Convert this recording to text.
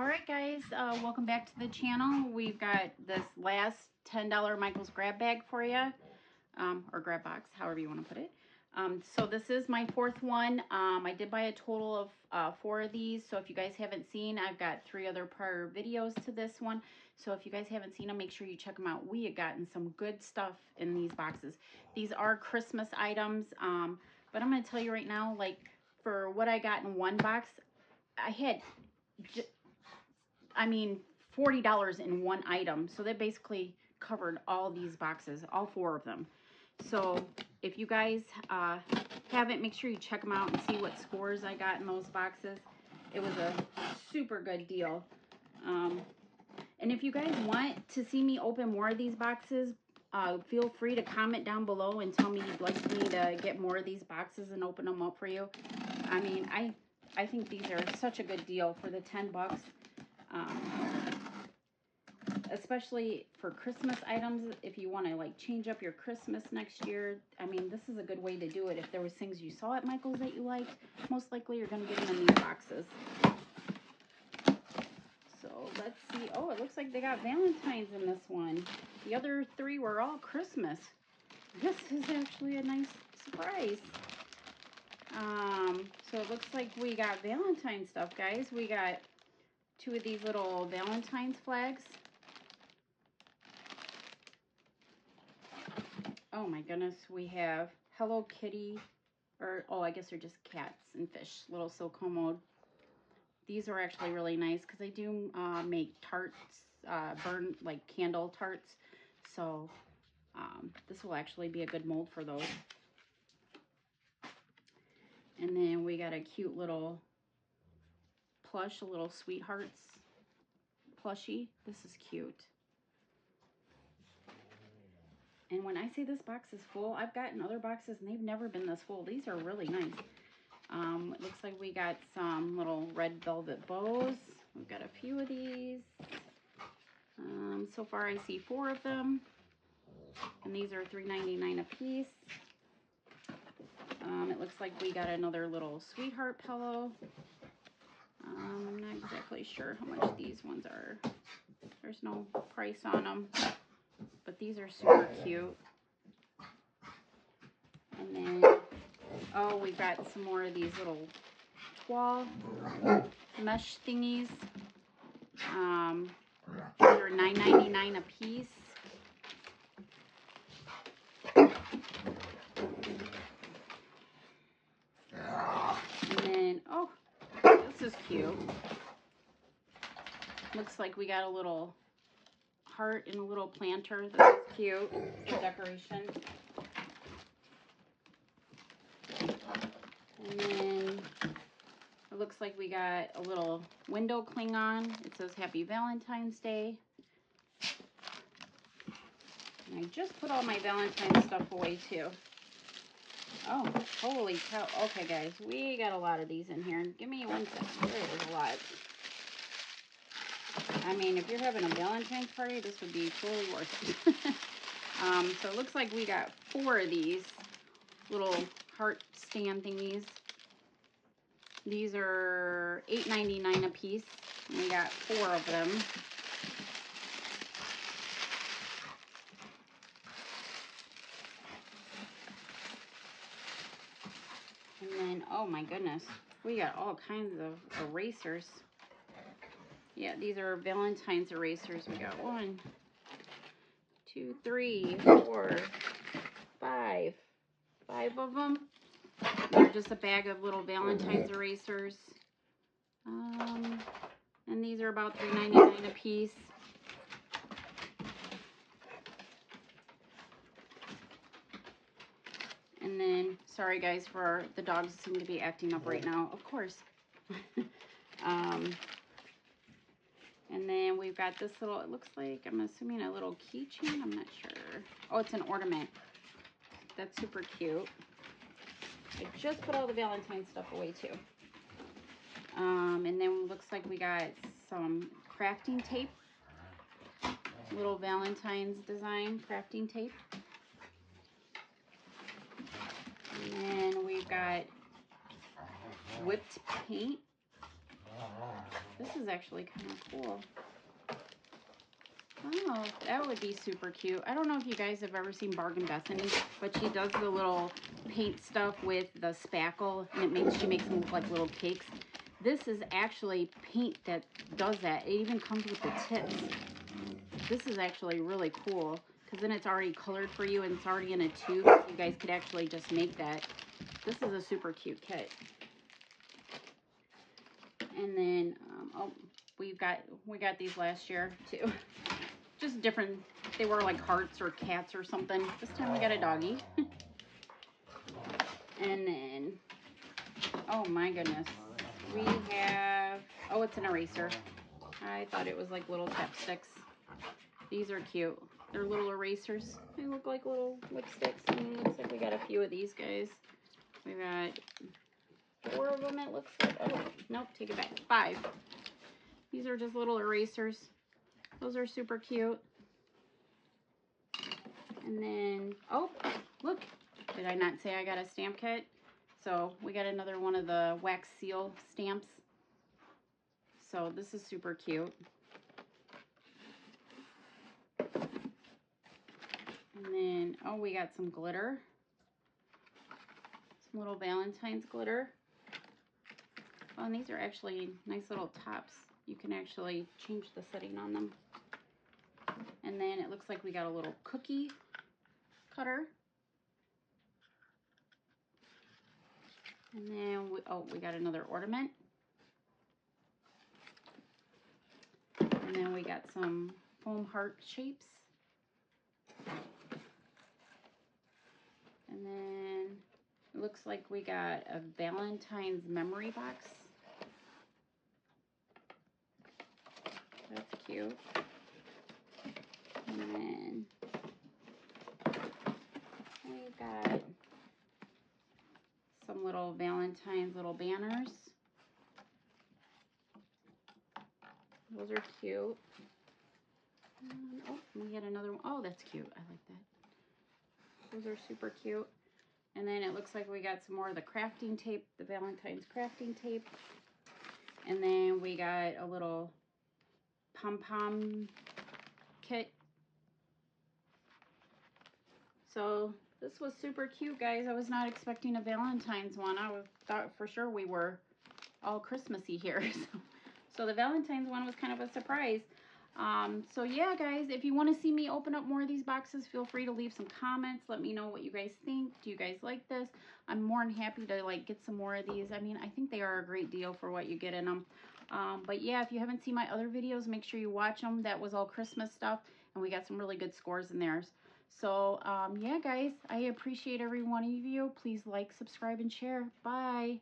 All right, guys, welcome back to the channel. We've got this last $10 Michael's grab bag for you, or grab box, however you want to put it. So this is my fourth one. I did buy a total of 4 of these. So if you guys haven't seen, I've got 3 other prior videos to this one. So if you guys haven't seen them, make sure you check them out. We have gotten some good stuff in these boxes. These are Christmas items, but I'm going to tell you right now, like, for what I got in one box, I had, $40 in one item. So that basically covered all these boxes, all 4 of them. So if you guys haven't, make sure you check them out and see what scores I got in those boxes. It was a super good deal. And if you guys want to see me open more of these boxes, feel free to comment down below and tell me you'd like me to get more of these boxes and open them up for you. I mean, I think these are such a good deal for the 10 bucks. Especially for Christmas items, if you want to like change up your Christmas next year. I mean, this is a good way to do it. If there was things you saw at Michael's that you liked, most likely you're going to get them in these boxes. So let's see. Oh, it looks like they got Valentine's in this one. The other 3 were all Christmas. This is actually a nice surprise. So it looks like we got Valentine's stuff, guys. We got 2 of these little Valentine's flags. Oh my goodness, we have Hello Kitty, or oh, I guess they're just cats and fish, little silicone mold. These are actually really nice because I do make tarts, burn like candle tarts. So this will actually be a good mold for those. And then we got a cute little plush, a little sweethearts plushie. This is cute. And when I say this box is full, I've gotten other boxes and they've never been this full. These are really nice. It looks like we got some little red velvet bows. We've got a few of these. So far I see 4 of them. And these are $3.99 a piece. It looks like we got another little sweetheart pillow. I'm not exactly sure how much these ones are. There's no price on them. But these are super cute. And then, oh, we got some more of these little toile mesh thingies. These are $9.99 a piece. And then, oh, this is cute. Looks like we got a little heart and a little planter. This is cute for decoration. And then it looks like we got a little window Klingon. It says Happy Valentine's Day. And I just put all my Valentine's stuff away too. Oh, holy cow. Okay, guys, we got a lot of these in here. Give me 1 second. There is a lot. I mean, if you're having a Valentine's party, this would be totally worth it. So it looks like we got 4 of these little heart stand thingies. These are $8.99 a piece. And we got 4 of them. And then, oh my goodness, we got all kinds of erasers. Yeah, these are Valentine's erasers. We got 1, 2, 3, 4, 5. 5 of them. They're just a bag of little Valentine's erasers. And these are about $3.99 a piece. And then, sorry guys for the dogs seem to be acting up right now, of course. And then we've got this little, it looks like, I'm assuming a little keychain, I'm not sure. Oh, it's an ornament. That's super cute. I just put all the Valentine stuff away too. And then looks like we got some crafting tape. Little Valentine's design crafting tape. And then we've got whipped paint. This is actually kind of cool. Oh, that would be super cute. I don't know if you guys have ever seen Bargain Bethany, but she does the little paint stuff with the spackle, and she makes them look like little cakes. This is actually paint that does that. It even comes with the tips. This is actually really cool, because then it's already colored for you, and it's already in a tube, so you guys could actually just make that. This is a super cute kit. And then, oh, we got these last year too. Just different, they were like hearts or cats or something. This time we got a doggy. And then, oh my goodness, we have, oh, it's an eraser. I thought it was like little chapsticks. These are cute. They're little erasers. They look like little lipsticks. And it looks like we got a few of these guys. We got 4 of them, it looks like. Oh, nope, take it back. 5. These are just little erasers. Those are super cute. And then, oh, look. Did I not say I got a stamp kit? So we got another one of the wax seal stamps. So this is super cute. And then, oh, we got some glitter. Some little Valentine's glitter. Oh, and these are actually nice little tops. You can actually change the setting on them. And then it looks like we got a little cookie cutter. And then, we got another ornament. And then we got some foam heart shapes. And then it looks like we got a Valentine's memory box. That's cute. And then we got some little Valentine's little banners. Those are cute. And, oh, we had another one. Oh, that's cute. I like that. Those are super cute. And then it looks like we got some more of the crafting tape, the Valentine's crafting tape. And then we got a little pom-pom kit. So this was super cute, guys. I was not expecting a Valentine's one. I thought for sure we were all Christmassy here. So the Valentine's one was kind of a surprise. So yeah, guys, if you want to see me open up more of these boxes, feel free to leave some comments. Let me know what you guys think. Do you guys like this? I'm more than happy to like get some more of these. I mean, I think they are a great deal for what you get in them. But yeah, if you haven't seen my other videos, make sure you watch them. That was all Christmas stuff, and we got some really good scores in theirs. So yeah, guys, I appreciate every one of you. Please like, subscribe, and share. Bye.